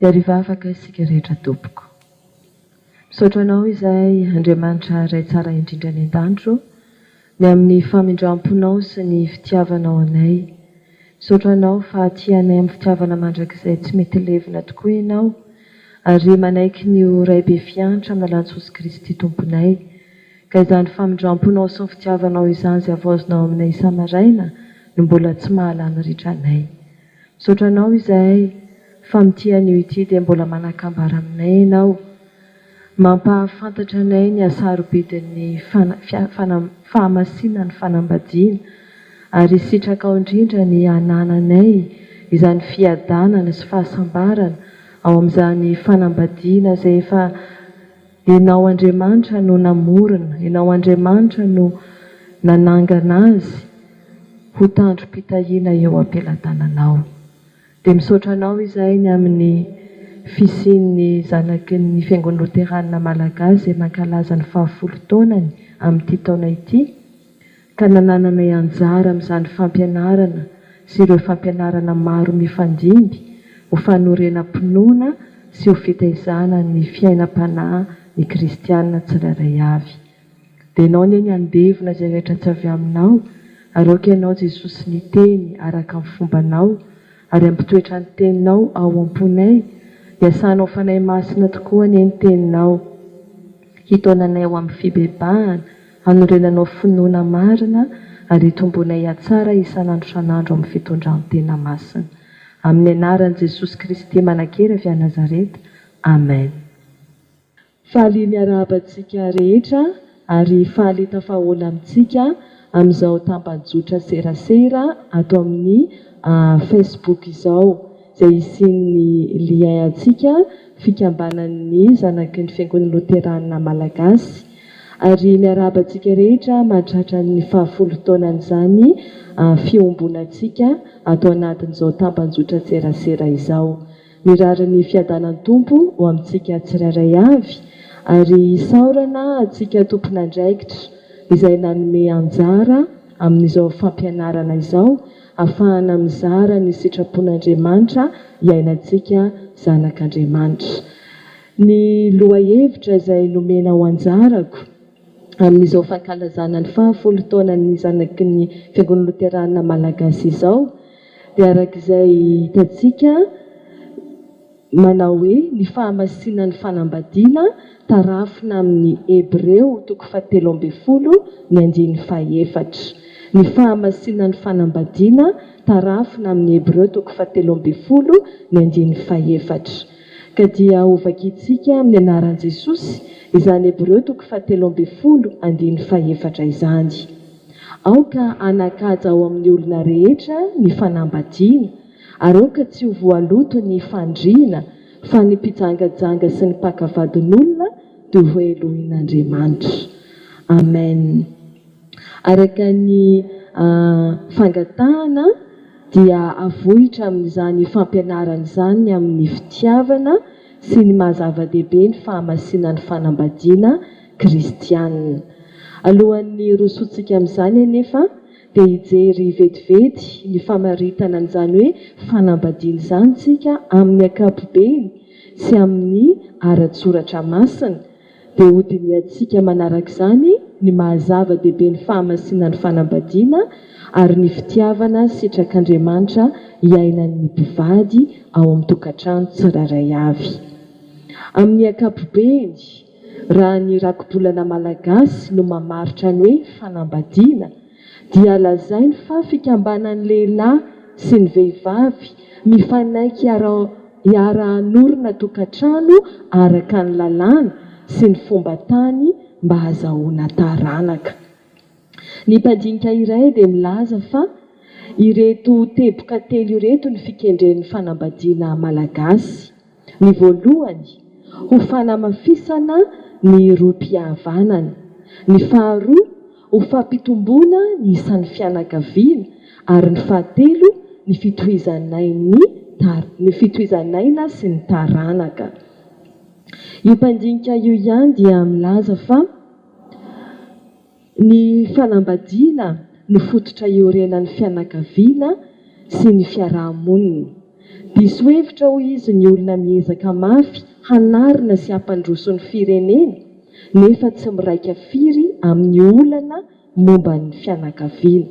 Arivavaka isika rehetra tompoko. Misaotra anao izay Andriamanitra ray tsara indrindra ny an-danitro ny amin'ny famindramponao sy ny fitiavanao anay. Misaotra anao fa tianay amin'ny fitiavana mandrakizay tsy mety levina tokoa ianao ary manaiky ny ray be fiantra amin'ny alalan'i Jesosy Kristy tomponay. Ka izany famindramponao sy ny fitiavanao izany izay avoazinao aminay isa-maraina no mbola tsy mahalany ritranay. Misaotra anao izay famitian'io ity dia mbola manakambara aminay ianao, mampahafantatra anay ny asarobidin'ny fahamasinana ny fanambadiana ary sitrakao indrindra ny hanananay izany fiadanana sy fahasambarana ao amin'izany fanambadiana izay efa ianao Andriamanitra no namorona, ianao Andriamanitra no nanangana azy ho tandrom-pitahiana eo am-pelatananao. Dia misaotra anao izay ny amin'ny fisian'ny zanaky ny Fiangonana Loterana Malagasy izay mankalaza ny 10 taonany amin'ity taona ity, ka nanananay anjara amin'izany fampianarana sy ireo fampianarana maro mifandimby ho fanorenam-pinoana sy ho fitaizana ny fiainam-panahy ny kristianina tsirairay avy. Dia ianao ny andevina izay rehetra tsy avy aminao, aroka ianao Jesosy ny teny araka amin'ny fombanao ary ampitoetra ny teninao ao am-ponay, hiasanao fanay masina tokoa ny teninao, hitonanay ao amin'ny fibebahana, hanorenanao finoana marina ary hitombonay atsara isan'andro san'andro amin'ny fitondran'ny tena masina. Amin'ny anaran'i Jesosy Kristy manakera avy a Nazareta. Amen. Faly miarabantsika rehetra ary faly tafahola amintsika amin'izao tambajotra serasera ato amin'ny Facebook izao izay isian'ny lien antsika fikambanan'ny zanaky ny Fiangonana Loterana Malagasy ary miarabantsika rehetra mahatratra ny 10 taonan'izany fiombonantsika ato anatin'izao tambanjotra serasera izao. Mirary ny fiadanan'ny Tompo ho amintsika tsirairay avy ary isaorana antsika tompon'andraikitra izay nanome anjara amin'izao fampianarana izao ahafahana mizara ny sitrapon'Andriamanitra iainantsika zanak'Andriamanitra. Ny lohahevitra izay nomena ho anjarako amin'izao fankalazana ny 10 taonan'ny zanaky ny Fiangonana Loterana Malagasy izao dia arak'izay hitantsika manao hoe ny fahamasinana ny fanambadiana tarafina amin'ny Hebreo 13:7. Ny fahamasinana ny fanambadiana tarafina amin'ny Hebreo 13:7. Ka dia ovakitsika amin'ny anaran'i Jesosy izany Hebreo 13:7 izany. Aoka anakaja ao amin'ny olona rehetra ny fanambadiana, aroka tsy ho voaloto ny fandriana fa ny mpijangajanga sy ny mpakavadin'olona dia ho elohin'Andriamanitra. Amen. araka ny fangatahana dia avohitra amin'izany fampianarana izany amin'ny fitiavana sy ny mahazava-dehibe ny fahamasinan'ny fanambadiana kristianina. Alohan'ny rosotsika amin'izany anefa dia hijery vetivety ny famaritana an'izany hoe fanambadiana izany tsika amin'ny ankapobeny sy amin'ny ara-tsoratra masina, dia hodiniantsika manaraka izany ny mahazava-dehibe ny fahamasinan'ny fanambadiana ary ny fitiavana sitrak'Andriamanitra iainan'ny mpivady ao amin'ny tokantrano tsirairay avy. Amin'ny ankapobeny, raha ny rakobolana malagasy no mamaritra ny hoe fanambadiana, dia lazainy fa fikambanan'ny lehilahy sy ny vehivavy mifanaiky hiara-hanorina tokantrano araka ny lalàna sy ny fomba tany mba hahazahoana taranaka. Ny mpandinika iray dia milaza fa ireto teboka telo ireto ny fikendren'ny fanambadiana malagasy. Ny voalohany, ho fanamafisana ny rohim-pihavanana. Ny faharoa, ho fampitomboana ny isan'ny fianakaviana, ary ny fahatelo, ny fitohizanaina sy ny taranaka. Io mpandinika io ihany dia milaza fa ny fanambadiana no fototra iorenan'ny fianakaviana sy ny fiarahamonina. Diso hevitra ho izy ny olona miezaka mafy hanarina sy hampandroso ny firenena, nefa tsy miraika firy amin'ny olana momba ny fianakaviana.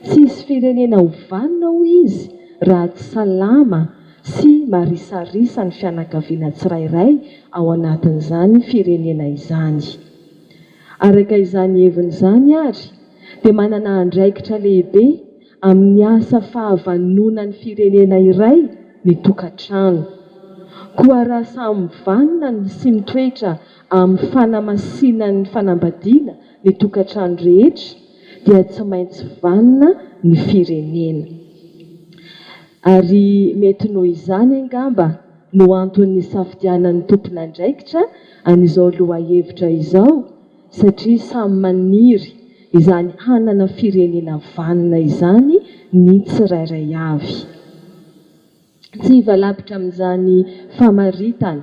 Tsisy firenena hovanona ho izy raha tsy salama sy marisarisa ny fianakaviana tsirairay ao anatin'izany firenena izany. Araka izany heviny izany ary, dia manana andraikitra lehibe amin'ny asa fahavanonan'ny firenena iray ny tokantrano. Koa raha samy mivanona sy mitoetra amin'ny fanamasinan'ny fanambadiana ny tokantrano rehetra, dia tsy maintsy vanona ny firenena. Ary mety noho izany angamba no antony safidianan'ny tompon'andraikitra an'izao lohahevitra izao, satria samy maniry izany hanana firenena vanona izany ny tsirairay avy. Tsy hivalapitra amin'izany famaritana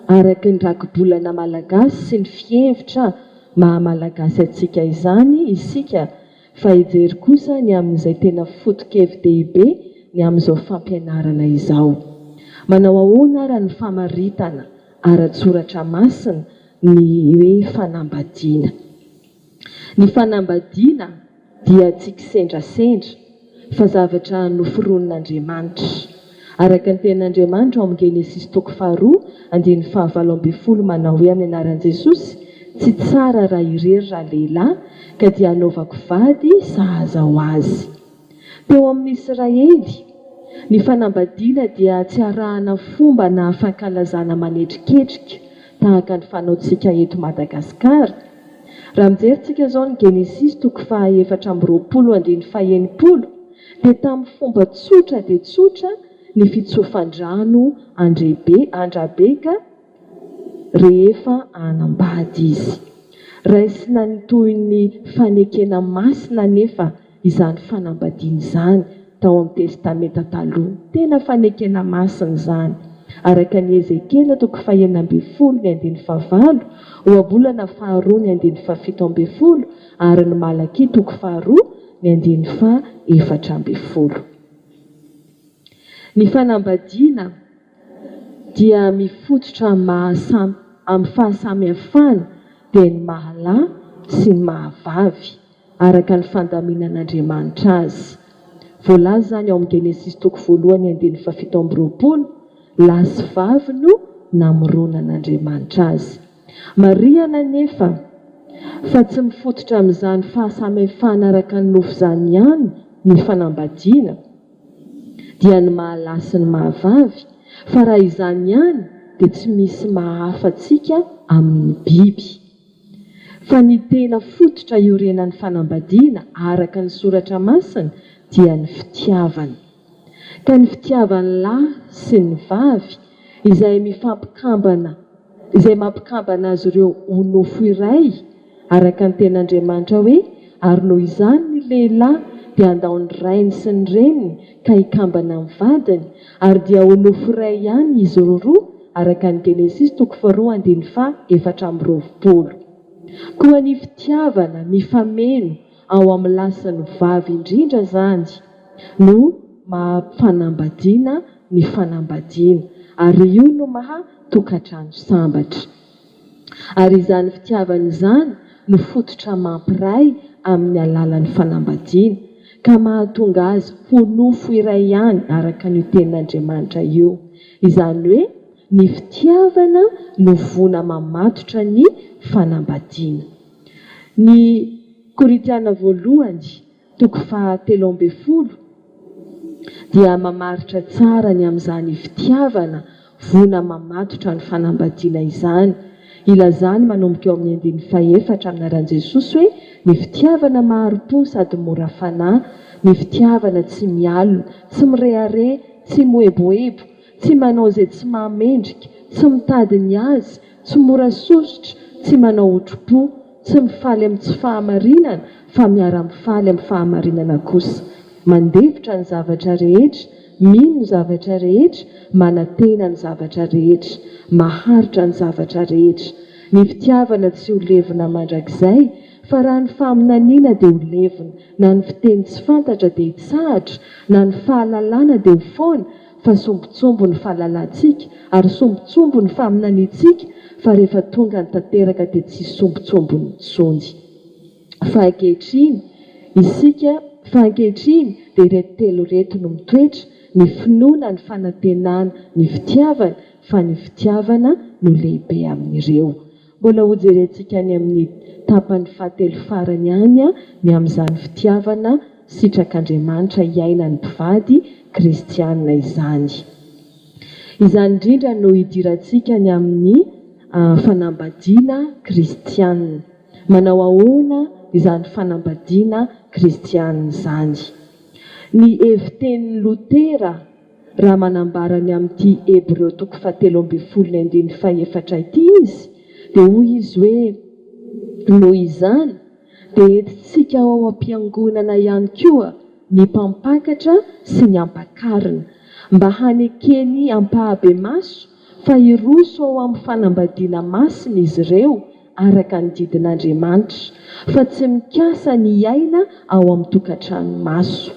araka ny rakobolana malagasy sy ny fihevitra mahamalagasy atsika izany isika, fa hijery kosa ny amin'izay tena foto-kevi-dehibe ny amin'izao fampianarana izao. Manao ahoana raha ny famaritana ara-tsoratra masina ny hoe fanambadiana. Ny fanambadiana dia tsy kisendrasendra fa zavatra noforonin'Andriamanitra. Araka ny ten'Andriamanitra ao amin'ny Genesis 2:15 manao hoe amin'ny anaran'i Jesosy, tsy tsara raha irery raha lehilahy ka dia hanaovako vady sahaza ho azy. Teo amin'ny Israely, ny fanambadiana dia tsy arahana fomba na fankalazana manetriketrika tahaka ny fanaontsika eto Madagasikara. Raha mijery izao ny Genesis 2:4-20, dia tamin'ny fomba tsotra dia tsotra ny fitsofan-drano andrabeka rehefa anambady izy. Raisina ny toy ny fanekena masina nefa izany fanambadiana izany tao amin'ny testamenta taloha. Tena fanekena masina izany. Araka ny Ezekela 4:2-5, ohabolana 2:17 ary ny Malaki 2:2-4. Ny fanambadiana dia mifototra amin'ny fahasamihafana dia ny mahalahy sy ny mahavavy araka ny fandaminan'Andriamanitra azy. Voalaza izany ao amin'ny Genesis 1:17, lahy sy vavy no namoronan'Andriamanitra azy. Marihana nefa fa tsy mifototra amin'izany fahasamihafana araka ny nofo izany ihany ny fanambadiana, dia ny mahalahy sy ny mahavavy, fa raha izany ihany dia tsy misy mahafa-tsika amin'ny biby. Fa ny tena fototra iorenan'ny fanambadiana araka ny soratra masina dia ny fitiavana. Ka ny fitiavan'ny lahy sy ny vavy izay mampikambana azy ireo ho nofo iray araka ny ten'Andriamanitra hoe ary noho izany ny lehilahy dia andao ny rainy sy ny reniny ka hikambana amin'ny vadiny, ary dia ho nofo iray ihany izy roa araka ny Genesis 2:4-20. Koa ny fitiavana mifameno ao amin'ny lasiny vavy indrindra zany no mampanambadiana ny fanambadiana, ary io no maha tokantrano sambatra. Ary izany fitiavana izany no fototra mampiray amin'ny alalan'ny fanambadiana, ka mahatonga azy ho nofo iray ihany araka ny tenin'Andriamanitra io. Izany hoe ny fitiavana no vona mamatotra ny fanambadiana. Ny Korinthiana 1:7 dia mamaritra tsara ny amin'izany fitiavana vona mamatotra ny fanambadiana izany. Ilazany manomboka eo amin'ny 4 aminaran'i Jesosy hoe ny fitiavana maharo-po sady mora fanahy, ny fitiavana tsy mialona, tsy mirehare, tsy moeboebo, tsy manao izay tsy mahamendrika, tsy mitady ny azy, tsy mora sositra, tsy manao otro-po, tsy mifaly amin'ny tsy fahamarinana fa miara-mifaly amin'ny fahamarinana kosa, mandefitra ny zavatra rehetra, mino ny zavatra rehetra, manantena ny zavatra rehetra, maharitra ny zavatra rehetra. Ny fitiavana tsy ho levina mandrakizay, fa raha ny faminaniana dia ho levina, na ny fiteny tsy fantatra dia hitsahatra, na ny fahalalana dia ho foana, fa sombotsombo ny fahalalantsika ary sombotsombo ny faminaniantsika, fa rehefa tonga ny tanteraka dia tsy sombotsombo ny tsony. Fa ankehitriny dia ireto telo reto no mitoetra: ny finoana, ny fanantenana, ny fitiavana, fa ny fitiavana no lehibe amin'ireo. Mbola ho jerentsika any amin'ny tapany fahatelo farany ihany ny amin'izany fitiavana sitrak'Andriamanitra iainan'ny mpivady kristianina izany. Izany indrindra no hidirantsika ny amin'ny fanambadiana kristianina. Manao ahoana izany fanambadiana kristianina izany? Ny hevitenin'ny Lotera raha manambara ny amin'ity Hebreo 7:14 ity izy, dia hoy izy hoe noho izany dia entintsika ao am-piangonana ihany koa ny mpampakatra sy ny ampakarina, mba hanekeny ampahabe maso fa hiroso ao amin'ny fanambadiana masina izy ireo araka ny didin'Andriamanitra, fa tsy mikasa ny aina ao amin'ny tokantrano maso.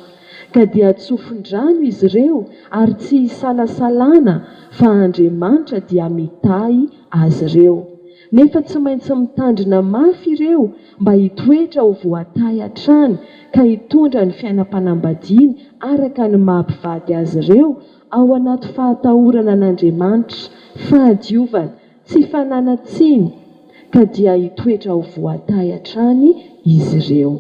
Ka dia tsofin-drano izy ireo ary tsy hisalasalana, fa Andriamanitra dia mitahy azy ireo. Nefa tsy maintsy mitandrina mafy ireo mba hitoetra ho voatahy hatrany, ka hitondra ny fiainam-panambadiana araka ny mahampivady azy ireo ao anaty fahatahorana an'Andriamanitra, fahadiovana, tsy fananatsiny, ka dia hitoetra ho voatahy hatrany izy ireo.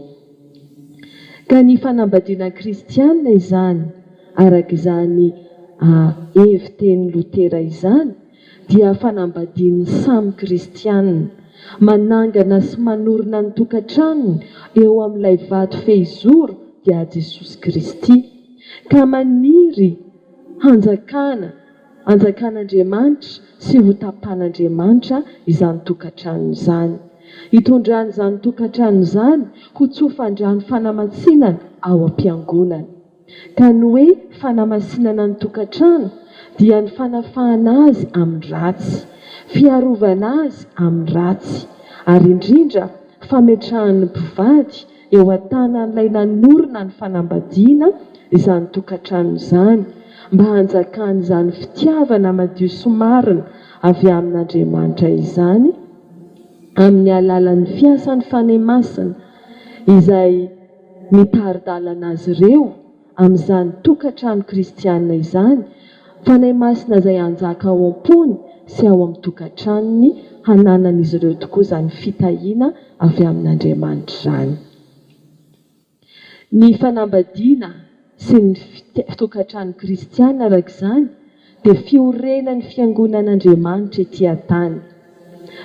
Ka ny fanambadiana kristianina izany, araka izany hevitenin'ny Lotera izany, dia fanambadian'ny samy kristianina, manangana sy manorina ny tokantranony eo amin'ilay vady fehizoro dia Jesosy Kristy, ka maniry hanjakan'Andriamanitra sy ho tapan'Andriamanitra izany tokantrano izany. Hitondrany izany tokantrano izany ho tsofan-drano fanamasinana ao am-piangonana. Ka ny hoe fanamasinana ny tokantrano dia ny fanafahana azy amin'ny ratsy, fiarovana azy amin'ny ratsy, ary indrindra fametrahan'ny mpivady eo an-tanan'ilay nanorina ny fanambadiana izany tokantrano izany, mba hanjakana izany fitiavana madio sy marina avy amin'Andriamanitra izany, amin'ny alalan'ny fiasan'ny fanahy masina izay mitari-dalana azy ireo amin'izany tokantrano kristianina izany, fanahy masina izay hanjaka ao am-pony sy ao amin'ny tokantranony, hananan'izy ireo tokoa izany fitahiana avy amin'Andriamanitra izany. Ny fanambadiana sy ny tokantrano kristianina araka izany dia fiorenan'ny fiangonan'Andriamanitra etỳ an-tany,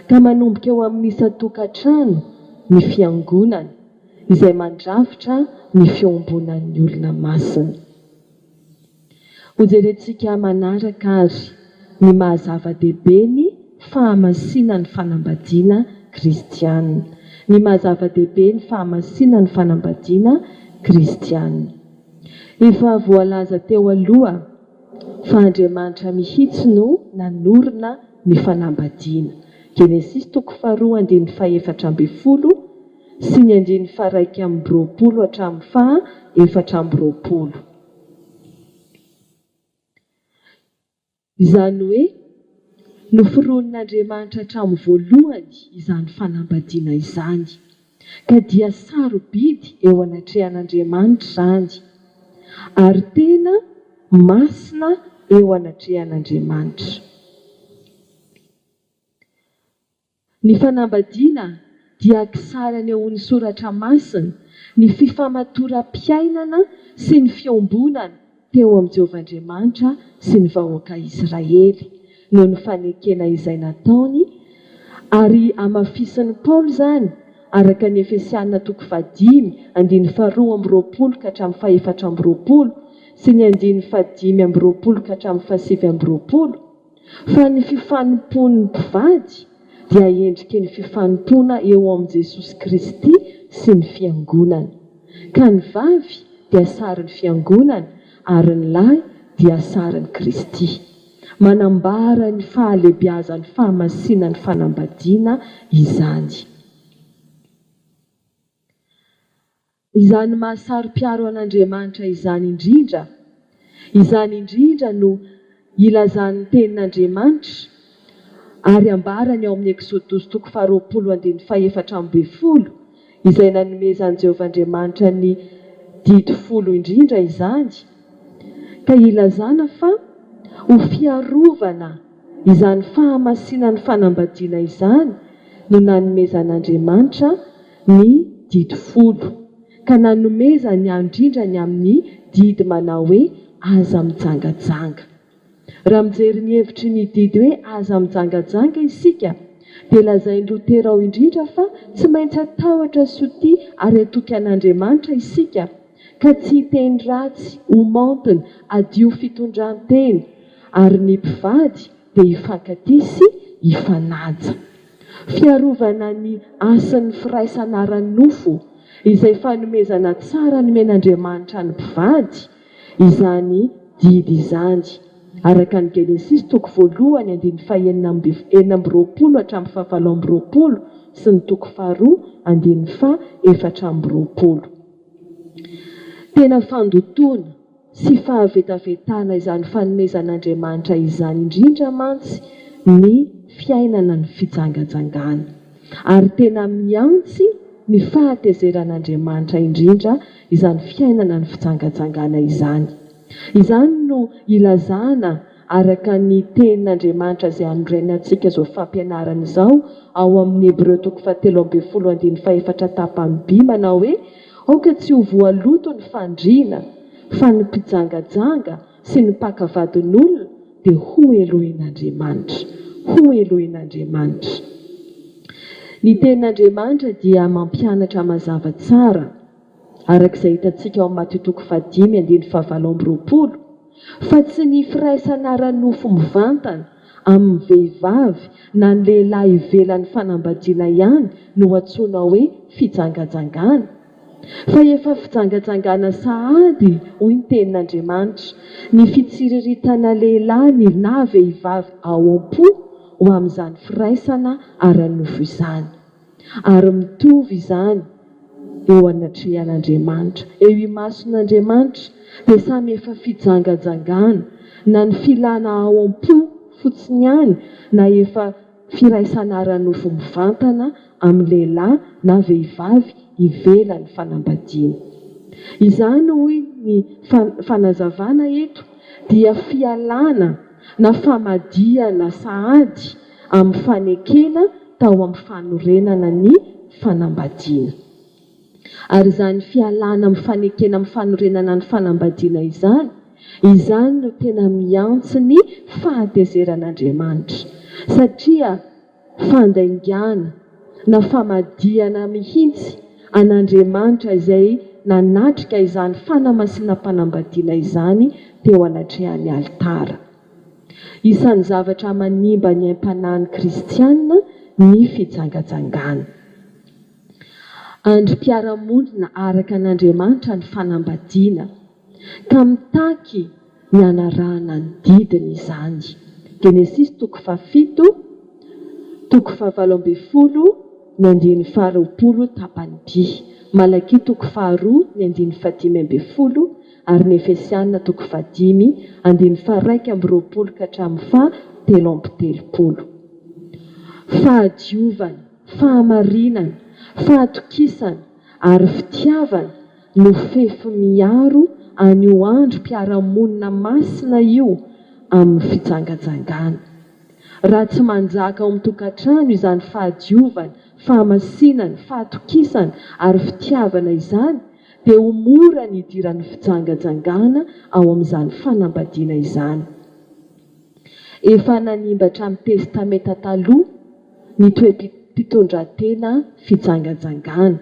ka manomboka eo amin'ny isan-tokantrano ny fiangonana izay mandrafitra ny fiombonan'ny olona masina. Ho jerentsika manaraka ary ny mahazava-dehibe ny fahamasinan'ny fanambadiana kristianina. ny mahazava-dehibe ny fahamasina ny fanambadiana kristianina. Efa voalaza teo aloha fa Andriamanitra mihitsy no nanorina ny fanambadiana. Genesis 2:1-4 sy ny 1:1-20 hatramin'ny 4:20. Izany hoe noforonin'Andriamanitra hatramin'ny voalohany izany fanambadiana izany, ka dia sarobidy eo anatrehan'Andriamanitra izany, ary tena masina eo anatrehan'Andriamanitra. Ny fanambadiana dia kisarany eo ny soratra masina, ny fifamatoram-piainana sy ny fiombonana teo amin'ny Jehovahandriamanitra sy ny vahoaka Israely noho ny fanekena izay nataony, ary amafisin'ny Paoly izany araka ny Efesianina 5:2-20 sy ny 5:5-7 fa ny fifanompoan'ny mpivady dia endriky ny fifanompoana eo amin'ny Jesosy Kristy sy ny fiangonana, ka ny vavy dia sarin'ny fiangonana ary ny lahy dia sarin'ny Kristy, manambara ny fahalebiazan'ny fahamasina ny fanambadiana izany. Izany mahasaro-piaro an'Andriamanitra izany indrindra no ilazan'ny tenin'Andriamanitra ary ambarany ao amin'ny Exodus 20:4-20 izay nanomezan'i Jehovahandriamanitra ny didy 10 indrindra izany, ka ilazana fa ho fiarovana izany fahamasina ny fanambadiana izany no nanomezan'Andriamanitra ny didy 10, ka nanomezany indrindra ny amin'ny didy manao hoe aza mijangajanga. Raha mijery ny hevitry ny didy hoe aza mijangajanga isika, dia lazain'ny Lotera ao indrindra fa tsy maintsy atahotra sotia ary atoky an'Andriamanitra isika, ka tsy hiteny ratsy ho mantona adio fitondranteny, ary ny mpivady dia hifankatia sy hifanaja. Fiarovana ny asan'ny firaisana ara-nofo izay fanomezana tsara nomen'Andriamanitra ny mpivady izany didy izany, araka ny Genesis 1:9-20 sy ny 2:2-4. Tena fandotona sy fahavetavetana izany fanomezan'Andriamanitra izany indrindra mantsy ny fiainana ny fijangajangana, ary tena miantsy ny fahatezeran'Andriamanitra indrindra izany fiainana ny fijangajangana izany. Izany no ilazana araka ny tenin'Andriamanitra izay anoraina antsika izao fampianarana izao ao amin'ny Hebreo 13:4 manao hoe aoka tsy ho voaloto ny fandriana fa ny mpijangajanga sy ny mpakavadin'olona dia ho Elohin'Andriamanitra. Ny tenin'Andriamanitra dia mampianatra mazava tsara arak'izay hitantsika ao amin'ny Matteo 5:17 fa tsy ny firaisana ara-nofo mivantana amin'ny vehivavy na ny lehilahy ivelan'ny fanambadiana ihany no antsoina hoe fijangajangana, fa efa fijangajangana sahady hoy ny tenin'Andriamanitra, ny fitsiriritana lehilahy na vehivavy ao am-po ho amin'izany firaisana ara-nofo izany, ary mitovy izany eo anatrehan'Andriamanitra, eo imason'Andriamanitra dia samy efa fijangajangana, na ny filana ao am-po fotsiny ihany na efa firaisana ara-nofo mivantana amin'ny lehilahy na vehivavy ivelan'ny fanambadiana. Izany hoy ny fanazavana eto dia fialana na famadihana sahady amin'ny fanekena tao amin'ny fanorenana ny fanambadiana. Ary izany fialana amin'ny fanekena amin'ny fanorenana ny fanambadiana izany no tena miantsy ny fahatezeran'Andriamanitra, satria fandaingana na famadihana mihitsy an'Andriamanitra izay nanatrika izany fanamasinam-panambadiana izany teo anatrehan'ny altara. Isan'ny zavatra manimba ny aim-panahin'ny kristianina ny fijangajangana. androm-piaramonina araka an'Andriamanitra ny fanambadiana ka mitaky ny anarahana ny didiny izany. Genesis 7, 7:20 ny 9:20 tapany B, Malaki 2, 9:15 ary ny Efesianina 5, 1:20 ka hatramin'ny 7:30. Fahadiovana, fahamarinana, fahatokisana ary fitiavana no fefy miaro an'io androm-piaramonina masina io amin'ny fijangajangana. Raha tsy manjaka ao amin'ny tokantrano izany fahadiovana, fahamasinana, fahatokisana ary fitiavana izany, dia ho mora ny idiran'ny fijangajangana ao amin'izany fanambadiana izany. Efa nanimbatra amin'ny testamenta taloha ny toe-pitondran-tena fijangajangana,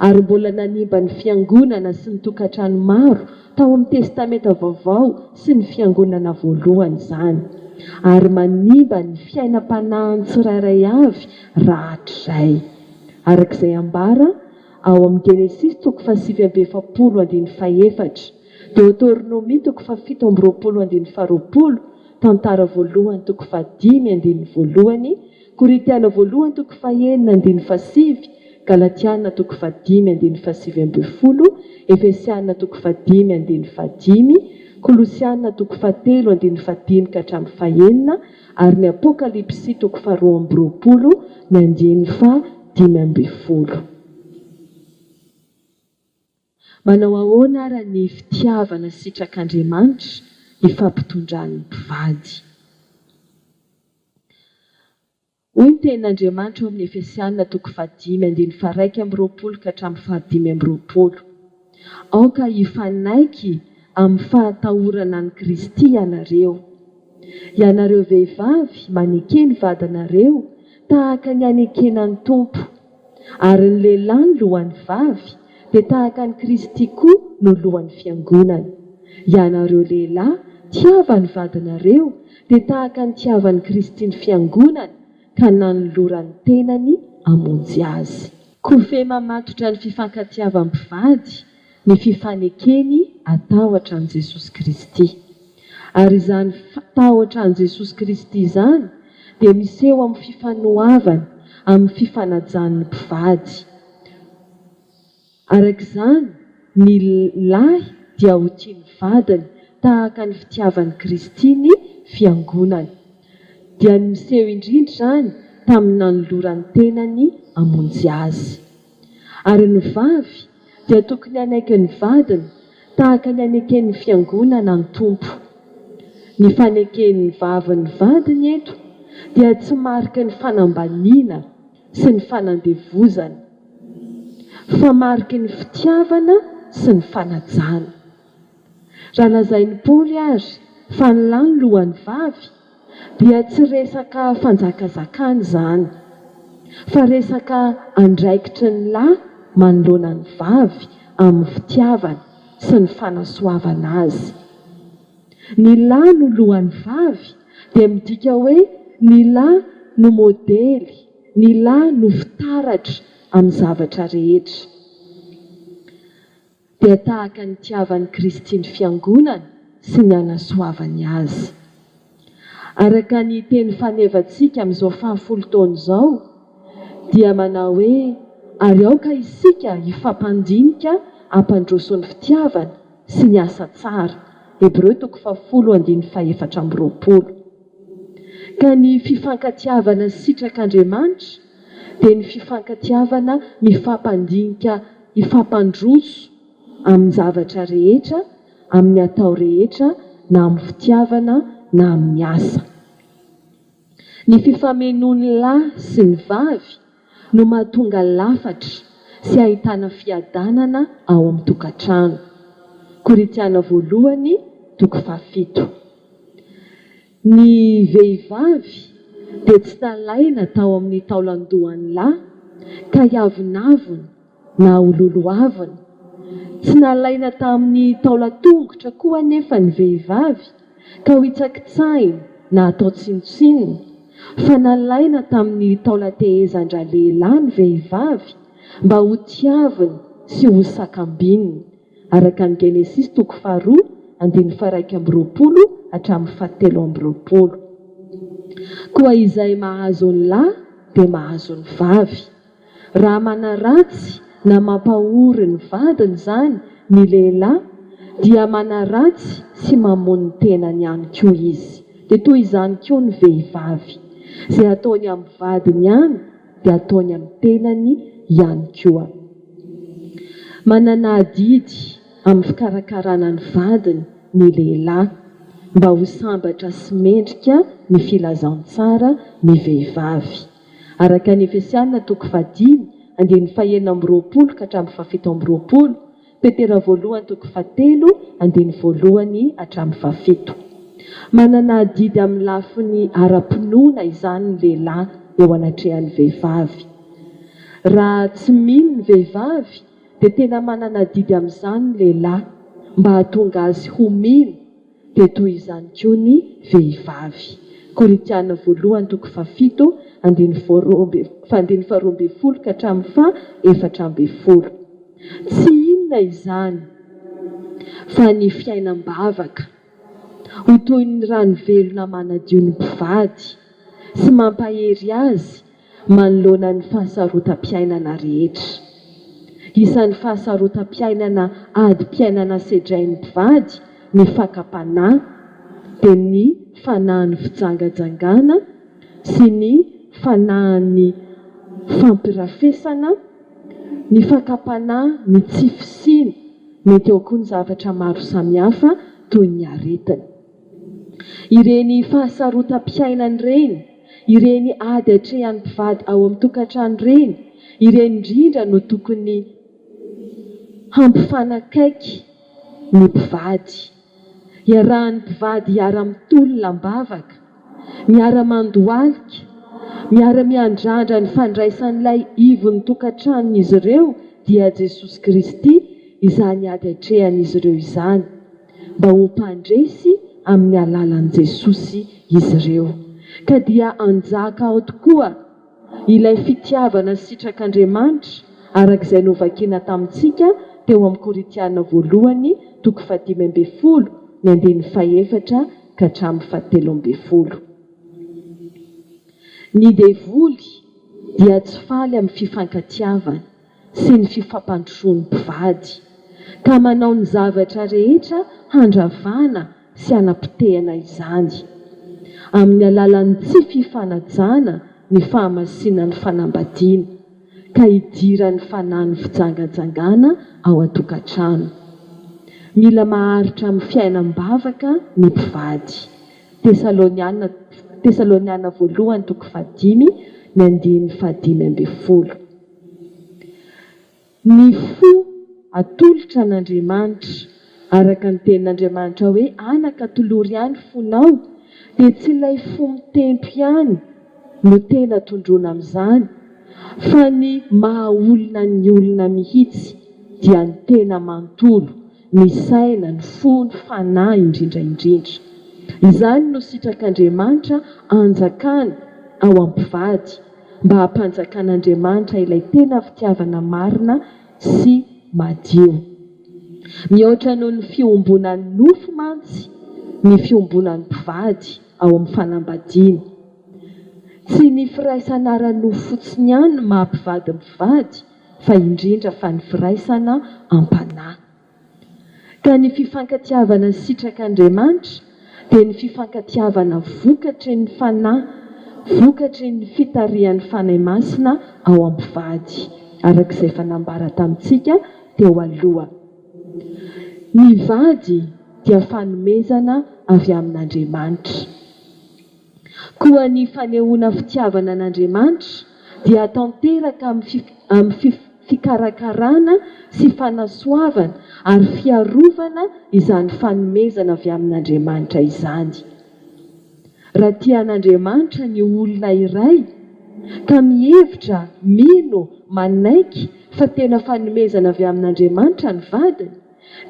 ary mbola nanimba ny fiangonana sy ny tokantrano maro tao amin'ny testamenta vaovao sy ny fiangonana voalohany izany, ary manimba ny fiainam-panahin'ny tsirairay avy rahatrizay. Arak'izay ambara ao amin'ny Genesis 7:20-4, Deuteronomie 7:20-20, Tantara voalohany 5:1, Koritiana voalohany 1:7, Galatiana 5:7, Efesianina 5:5, Kolosianina 3:10 ka hatramin'ny 9, ary ny Apokalipsy 2:20 ny 9:12. Manao ahoana ary ny fitiavana sitrak'Andriamanitra ifampitondran'ny mpivady. Hoy ny tenin'Andriamanitra ao amin'ny Efesianina 5:1 ka hatramin'ny 5:20. Aoka hifanaiky amin'ny fahatahorana ny Kristy ianareo. Ianareo vehivavy manekeny vadanareo tahaka ny anekenan'ny Tompo, ary ny lehilahy ny lohan'ny vavy dia tahaka ny Kristy koa no lohan'ny fiangonana. Ianareo lehilahy tiava ny vadanareo dia tahaka ny tiavan'ny Kristy ny fiangonana, ka nanolora ny tenany hamonjy azy. Kofe mamatotra ny fifankatiavam-pivady ny fifanekeny atahotra an' Jesosy Kristy. Ary izany tahotra an' Jesosy Kristy izany dia miseho amin'ny fifanoavana, amin'ny fifanajan'ny mpivady. Arak'izany ny lahy dia ho tiany vadiny tahaka ny fitiavan'ny Kristy ny fiangonana, dia miseho indrindra izany tamin'ny nanoloran'ny tenany hamonjy azy. Ary ny vavy dia tokony hanaiky ny vadiny tahaka ny aneken'ny fiangonana ny Tompo. Ny faneken'ny vavy ny vadiny eto dia tsy mariky ny fanambaniana sy ny fanandevozana, fa mariky ny fitiavana sy ny fanajana. Raha lazain'ny Paoly ary fa ny lahy ny lohan'ny vavy, dia tsy resaka fanjakazakana izany, fa resaka andraikitry ny lahy manoloana ny vavy amin'ny fitiavana sy ny fanasoavana azy. Ny lahy no lohan'ny vavy dia midika hoe ny lahy no modely, ny lahy no fitaratra amin'ny zavatra rehetra. Dia tahaka ny tiavan'ny Kristy ny fiangonana sy ny anasoavany azy. Araka ny teny fanevantsika amin'izao 50 taona izao dia manao hoe ary aoka isika hifampandinika hampandroso ny fitiavana sy ny asa tsara. Hebreo 10:17. Ka ny fifankatiavana sitrak'Andriamanitra dia ny fifankatiavana mifampandinika, hifampandroso amin'ny zavatra rehetra, amin'ny atao rehetra, na amin'ny fitiavana na amin'ny asa. Ny fifamenoan'ny lahy sy ny vavy no mahatonga lafatra sy ahitana fiadanana ao amin'ny tokantrano. Koritiana voalohany 7. Ny vehivavy dia tsy talaina tao amin'ny taolan-dohan'ny lahy ka hiavonavona na ololohavina. Tsy nalaina tamin'ny taolatongotra koa anefa ny vehivavy ka ho hitsakitsahina na atao tsinotsinona, fa nalaina tamin'ny taolatehezan-dra lehilahy ny vehivavy mba ho tiaviny sy ho sakambininy, araka ny Genesis 2:1-20 hatramin'ny 7:20. Koa izay mahazo ny lahy dia mahazo ny vavy. Raha manaratsy na mampahory ny vadiny zany ny lehilahy, dia manaratsy sy mamono ny tenany ihany koa izy. Dia toy izany koa ny vehivavy, izay ataony amin'ny vadiny ihany dia ataony amin'ny tenany ihany koa. Manana adidy amin'ny fikarakarana ny vadiny ny lehilahy, mba ho sambatra sy mendrika ny filazantsara ny vehivavy. Araka ny Efesiana 5:1-20 Petera 1:3-7. Manana adidy amin'ny lafiny ara-pinoana izany ny lehilahy eo anatrehan'ny vehivavy. Raha tsy mino ny vehivavy dia tena manana adidy amin'izany ny lehilahy mba hahatonga azy ho mino, dia toy izany koa ny vehivavy. Korintiana 1:12-14. Tsy inona izany fa ny fiainam-bavaka, ho toy ny rano velona manadio ny mpivady sy mampahery azy manoloana ny fahasarotam-piainana rehetra. Isan'ny fahasarotam-piainana adi-piainana sedrain'ny mpivady ny fakapanahy, dia ny fanahin'ny fijangajangana sy ny fanahin'ny fampirafesana, ny fakapanahy, ny tsy fisiny, mety eo koa ny zavatra maro samihafa toy ny aretina. Ireny fahasarotam-piainana ireny, ireny ady atrehan'ny mpivady ao amin'ny tokantrano ireny, ireny indrindra no tokony hampifanakaiky ny mpivady. Iarahan'ny mpivady miara-mitolona-bavaka, miara-mandohalika, miara-miandrandra ny fandraisan'ilay ivon'ny tokantranon'izy ireo dia Jesosy Kristy, izany ady atrehan'izy ireo izany, mba ho mpandresy amin'ny alalan'i Jesosy izy ireo. Ka dia anjaka ao tokoa ilay fitiavana sy sitrak'Andriamanitra arak'izay novakiana tamintsika teo amin'ny Korintiana 1:15-17. Ny devoly dia tsy faly amin'ny fifankatiavana sy ny fifampandrosoan'ny mpivady, ka manao ny zavatra rehetra handravana sy hanapitehana izany, amin'ny alalan'ny tsy fifanajana ny fahamasina ny fanambadiana, ka hidira ny fanahin'ny fijangajangana ao an-tokantrano. Mila maharitra amin'ny fiainam-bavaka ny mpivady. Tesaloniana 1:5-5. Ny fo atolotra an'Andriamanitra, araka ny tenin'Andriamanitra hoe anaka tolory ihany fonao, dia tsy ilay fo mitempy ihany no tena tondrona amin'izany, fa ny mahaolona ny olona mihitsy dia ny tena mantolo, ny saina, ny fo, ny fanahy indrindraindrindra. Izany no sitrak'Andriamanitra anjakany ao am-mpivady, mba hampanjakan'Andriamanitra ilay tena fitiavana marina sy madio. Mihoatra noho ny fiombonan'ny nofo mantsy ny fiombonan'ny mpivady ao amin'ny fanambadiana. Tsy ny firaisana ara-nofo fotsiny ihany no mahampivady mpivady, fa indrindra fa ny firaisana am-panahy. Ka ny fifankatiavana sy sitrak'Andriamanitra dia ny fifankatiavana vokatry ny fanahy, vokatry ny fitarihan'ny fanahy masina ao am-mpivady, arak'izay efa nambara tamintsika teo aloha. Ny vady dia fanomezana avy amin'Andriamanitra. Koa ny fanehoana fitiavana an'Andriamanitra dia tanteraka amin'ny fikarakarana sy fanasoavana ary fiarovana izany fanomezana avy amin'Andriamanitra izany. Raha tian'Andriamanitra ny olona iray ka mihevitra, mino, manaiky fa tena fanomezana avy amin'Andriamanitra ny vadiny,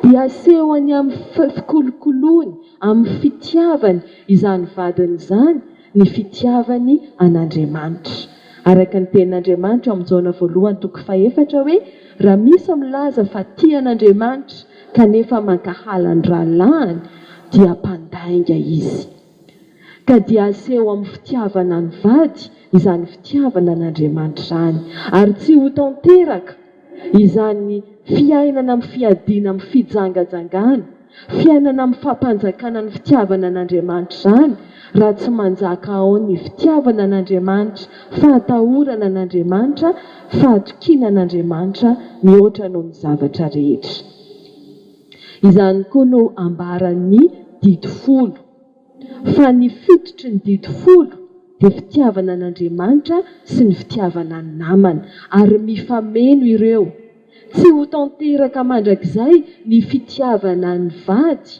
dia asehony amin'ny fikolokoloany, amin'ny fitiavany izany vadiny izany, ny fitiavany an'Andriamanitra. araka ny tenin'Andriamanitra amin'ny Jaona voalohany toko 4 hoe raha misy milaza fa tian'Andriamanitra kanefa mankahala ny rahalaany dia mpandainga izy, ka dia aseho amin'ny fitiavana ny vady izany fitiavana n'Andriamanitra izany, ary tsy ho tanteraka izany fiainana amin'ny fiadiana amin'ny fijangajangana, fiainana amin'ny fampanjakana ny fitiavana n'Andriamanitra izany raha tsy manjaka ao ny fitiavana n'Andriamanitra, fahatahorana n'Andriamanitra, fahatokiana n'Andriamanitra mihoatra noho ny zavatra rehetra. Izany koa no ambaran'ny didy folo, fa ny fototry ny didy folo dia fitiavana n'Andriamanitra sy ny fitiavana ny namana, ary mifameno ireo. Tsy ho tanteraka mandrakizay ny fitiavana ny vady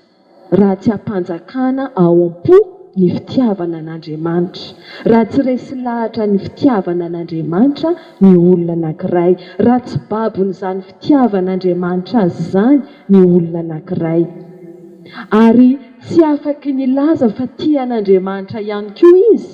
raha tsy hampanjakana ao am-po ny fitiavana n'Andriamanitra, raha tsy resy lahatra ny fitiavana n'Andriamanitra ny olona anankiray, raha tsy babon'izany fitiavan'Andriamanitra azy izany ny olona anankiray, ary tsy afaky ny laza fa tian'Andriamanitra ihany koa izy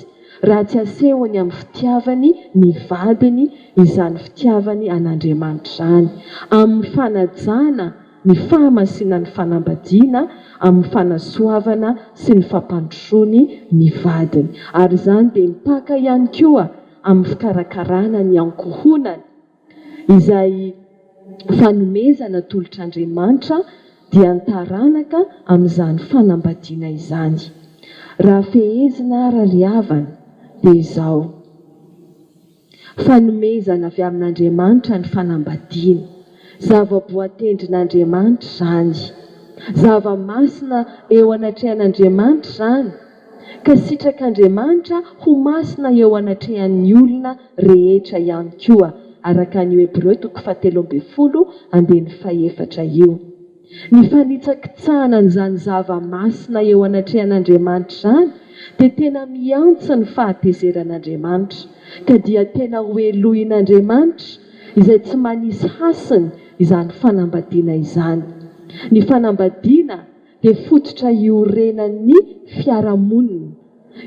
raha tsy asehony amin'ny fitiavany ny vadiny izany fitiavany an'Andriamanitra izany, amin'ny fanajana ny fahamasina ny fanambadiana, amin'ny fanasoavana sy ny fampandrosoany ny vadiny, ary izany dia mipaka ihany koa amin'ny fikarakarana ny ankohonana izay fanomezana tolotr'Andriamanitra dia nitaranaka amin'izany fanambadiana izany. Raha fehezina rariavana dia izao fanomezana avy amin'Andriamanitra ny fanambadiana, zava-boatendrin'Andriamanitra izany, zava-masina eo anatrehan'Andriamanitra izany, ka sitrak'Andriamanitra ho masina eo anatrehan'ny olona rehetra ihany koa, araka ny Hebreo toko 7:14 io. Ny fanitsakitsahana n'izany zava-masina eo anatrehan'Andriamanitra izany dia tena miantso ny fahatezeran'Andriamanitra, ka dia tena hoelohin'Andriamanitra izay tsy manisy hasiny izany fanambadiana izany. Ny fanambadiana dia fototra iorenan'ny fiarahamonina,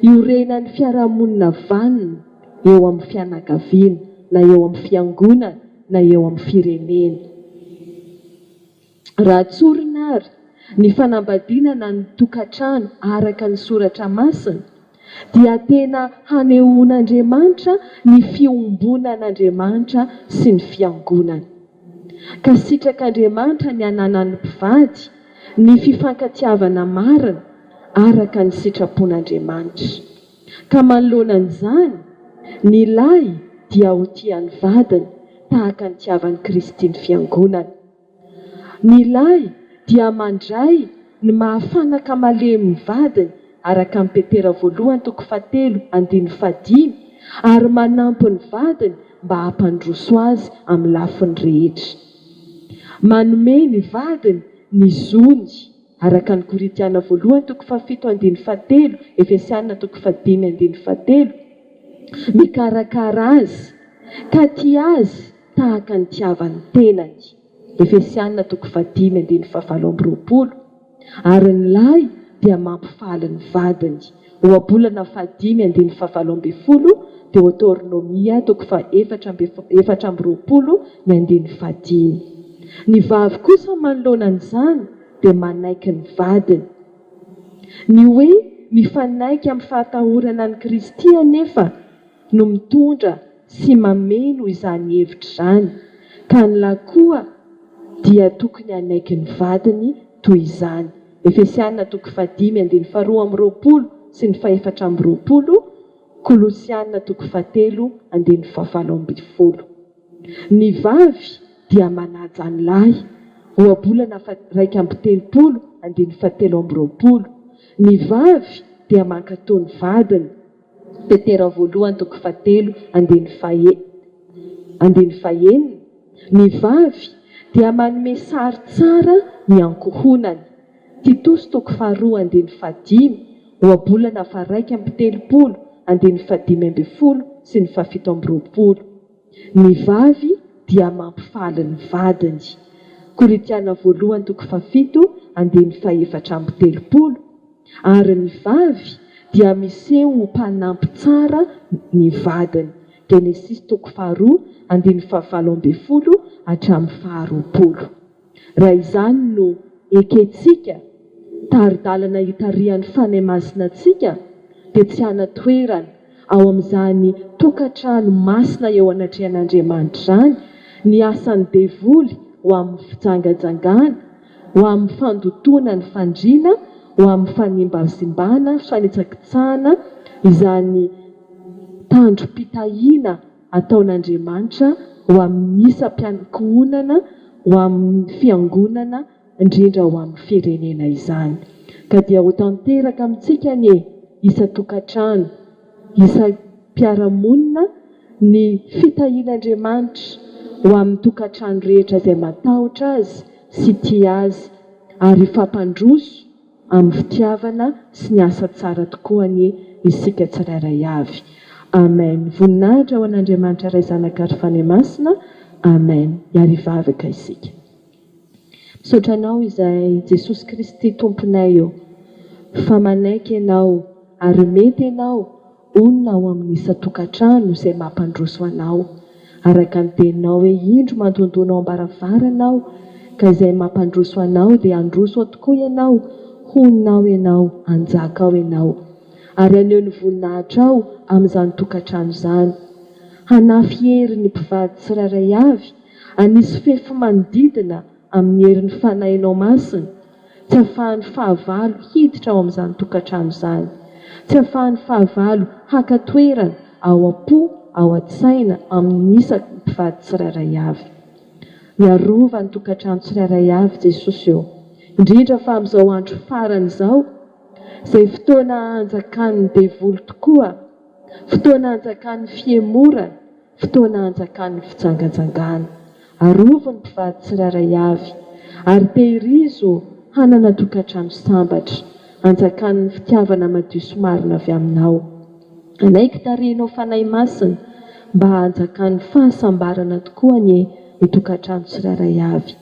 iorenan'ny fiarahamonina vanina eo amin'ny fianakaviana, na eo amin'ny fiangonana, na eo amin'ny firenena. Raha tsorina ary ny fanambadiana na ny tokantrano araka ny soratra masina dia tena hanehoan'Andriamanitra ny fiombonan'Andriamanitra sy ny fiangonana, ka sitrak'Andriamanitra ny hananan'ny mpivady ny fifankatiavana marina araka ny sitrapon'Andriamanitra, ka manoloana an'izany ny lahy dia ho tian'ny vadiny tahaka ny tiavan'i Kristy ny fiangonana. Ny lahy dia mandray ny mahafanaka malemin'ny vadiny araka ny Petera voalohany toko 4:5, ary manampy ny vadiny mba hampandroso azy amin'ny lafiny rehetra. Manome ny vadiny ny zony araka ny Korintiana voalohany toko 7:7, Efesiana toko 5:7, mikarakara azy ka tia azy tahaka ny tiavany tenany, Efesiana toko 5:17, ary ny lahy dia mampifaly ny vadiny, ohabolana 5:17, Deuteronomia toko 4:20. Ny vavy kosa manoloana an'izany dia manaiky ny vadiny. Ny hoe mifanaiky amin'ny fahatahorana ny Kristy anefa no mitondra sy mameno izany hevitra izany, ka ny lahy koa dia tokony hanaiky ny vadiny toy izany, Efesiana toko 5:12 sy ny 4:20, Kolosiana toko 3:17. Ny vavy dia manaja ny lahy, ohabolana 2:17. Ny vavy dia mankatao ny vadiny, Petera voalohany toko 7:21. Ny vavy dia manome sary tsara ny ankohonany, Titos toko 2:15, ohabolana 2:17 sy ny 17. Ny vavy dia mampifaly ny vadiny, Korintiana voalohany toko 7:2-3, ary ny vavy dia miseho ho mpanampy tsara ny vadiny, Genesis 2:2-20 hatramin'ny 20. Raha izany no ekentsika taridalana hitarihan'ny fanay masina antsika dia tsy hanatoerana ao amin'izany tokantrano masina eo anatrehan'Andriamanitra izany ny asan'ny devoly ho amin'ny fijangajangana, ho amin'ny fandotona ny fandriana, ho amin'ny fanimbazimbana, fanitsakitsahana izany tandrom-pitahiana ataon'Andriamanitra ho amin'ny isam-piankohonana, ho amin'ny fiangonana, indrindra ho amin'ny firenena izany. Ka dia ho tanteraka amintsika ny isa-tokantrano, isa-piaramonina ny fitahian'Andriamanitra ho amin'ny tokantrano rehetra izay matahotra azy sy tia azy, ary fampandroso amin'ny fitiavana sy ny asa tsara tokoa ny isika tsirairay avy. Amen. Voninahitra ho an'Andriamanitra ray zanaka ary fanay masina. Amen. Iarivavaka isika. Misaotra anao izay Jesosy Kristy tomponay eo, fa manaiky ianao ary mety ianao onona ao amin'ny isa-tokantrano izay mampandroso anao. Araka ny teninao hoe indro mandondona ao ambaravaranao, ka izay mampandroso anao dia androso tokoa ianao, honinao ianao, anjaka ao ianao. Ary aneo ny voninahitra ao amin'izany tokantrano izany. Hanafy herin'ny mpivady tsirairay avy, anisy fefy manodidina amin'ny herin'ny fanahinao masina. Tsy ahafahan'ny fahavalo hiditra ao amin'izany tokantrano izany. Tsy ahafahan'ny fahavalo haka toerana ao am-po, ao an-tsaina amin'ny isan'ny mpivady tsirairay avy. Miarova ny tokantrano tsirairay avy Jesosy eo, indrindra fa amin'izao andro farany izao, izay fotoana hanjakan'ny devoly tokoa, fotoana hanjakan'ny fiemorana, fotoana hanjakan'ny fijangajangana. Arova ny mpivady tsirairay avy, ary tehirizo hanana tokantrano sambatra, hanjakan'ny fitiavana madio sy marina avy aminao. Anaiky tarihinao fanay masina mba hanjakan'ny fahasambarana tokoa ny tokantrano tsirairay avy.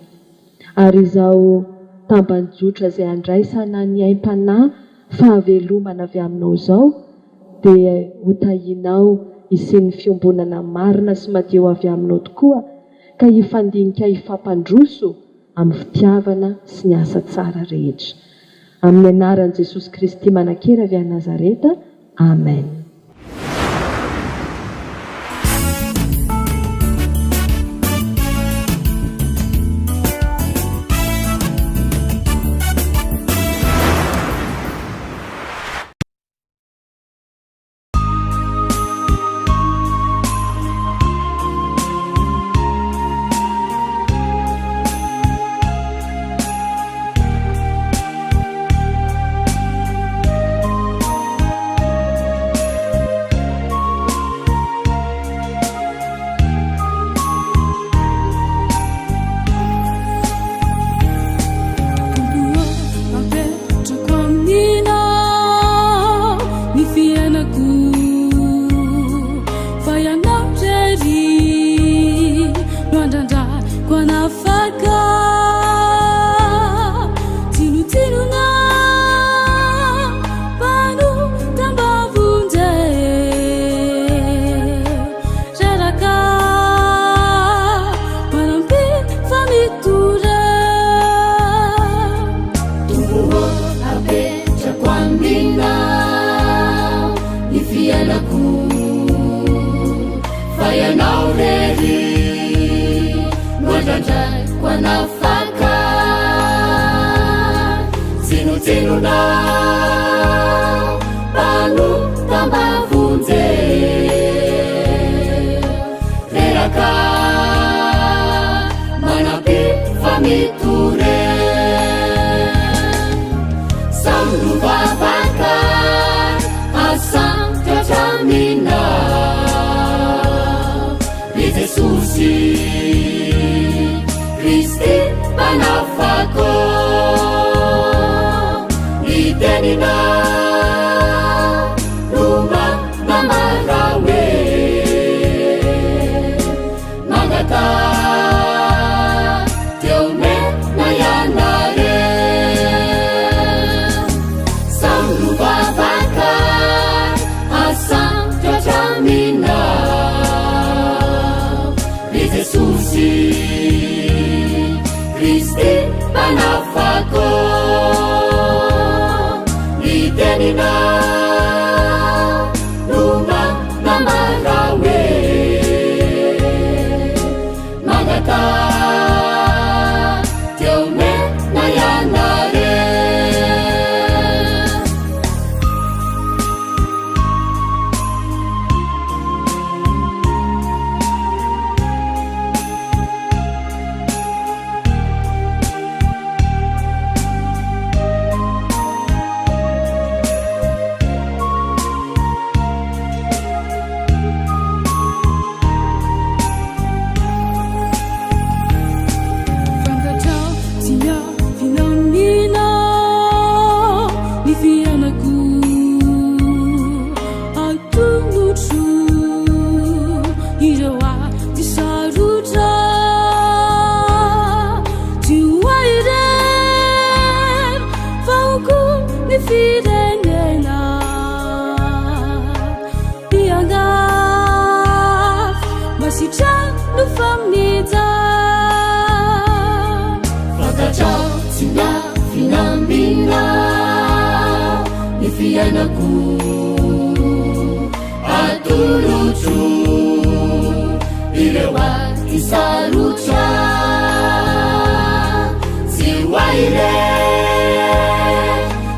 Ary izao tambanjotra izay andraisana ny aim-panahy fahavelomana avy aminao izao, dia ho tahinao isin'ny fiombonana marina sy madio avy aminao tokoa, ka hifandinika hifampandroso amin'ny fitiavana sy ny asa tsara rehetra. Amin'ny anaran'i Jesosy Kristy manan-kera avy any Nazareta. Amen. Samrubavaka asam jajamina panafako litenina luma namarawe magata tiome nayanare Fianaku atulucu ilewa isarucha siwaire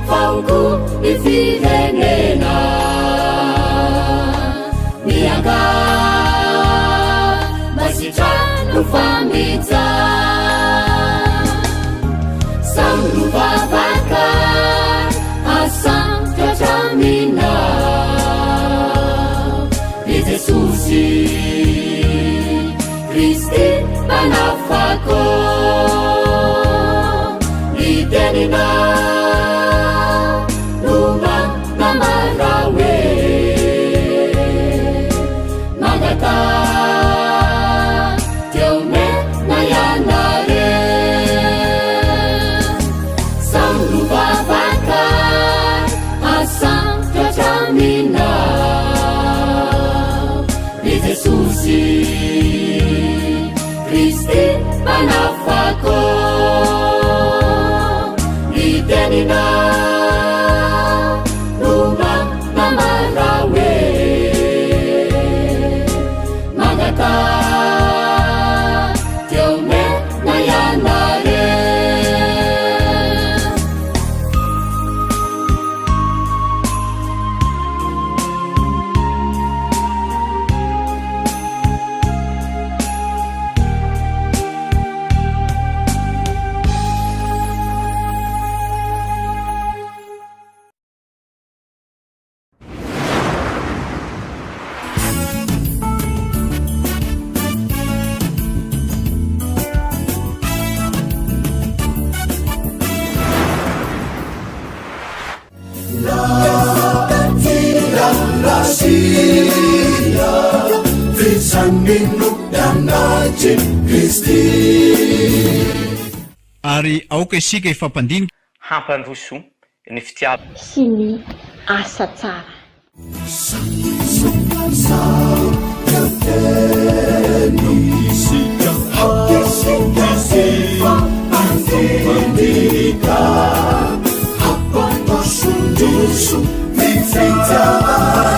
fauku ifirenena mianga masitanu famita samruvavaka Mina Jesusi Kristi panafako litenina luma namarawe magata tiome nayanare samruvavaka Mina Jesusi Kristi panafako litenina luma namarawe magata tiome nayanare Ary aoka isika ifampandinika hampandroso ny fitiava sy ny asa tsara hampandroso ny fitiava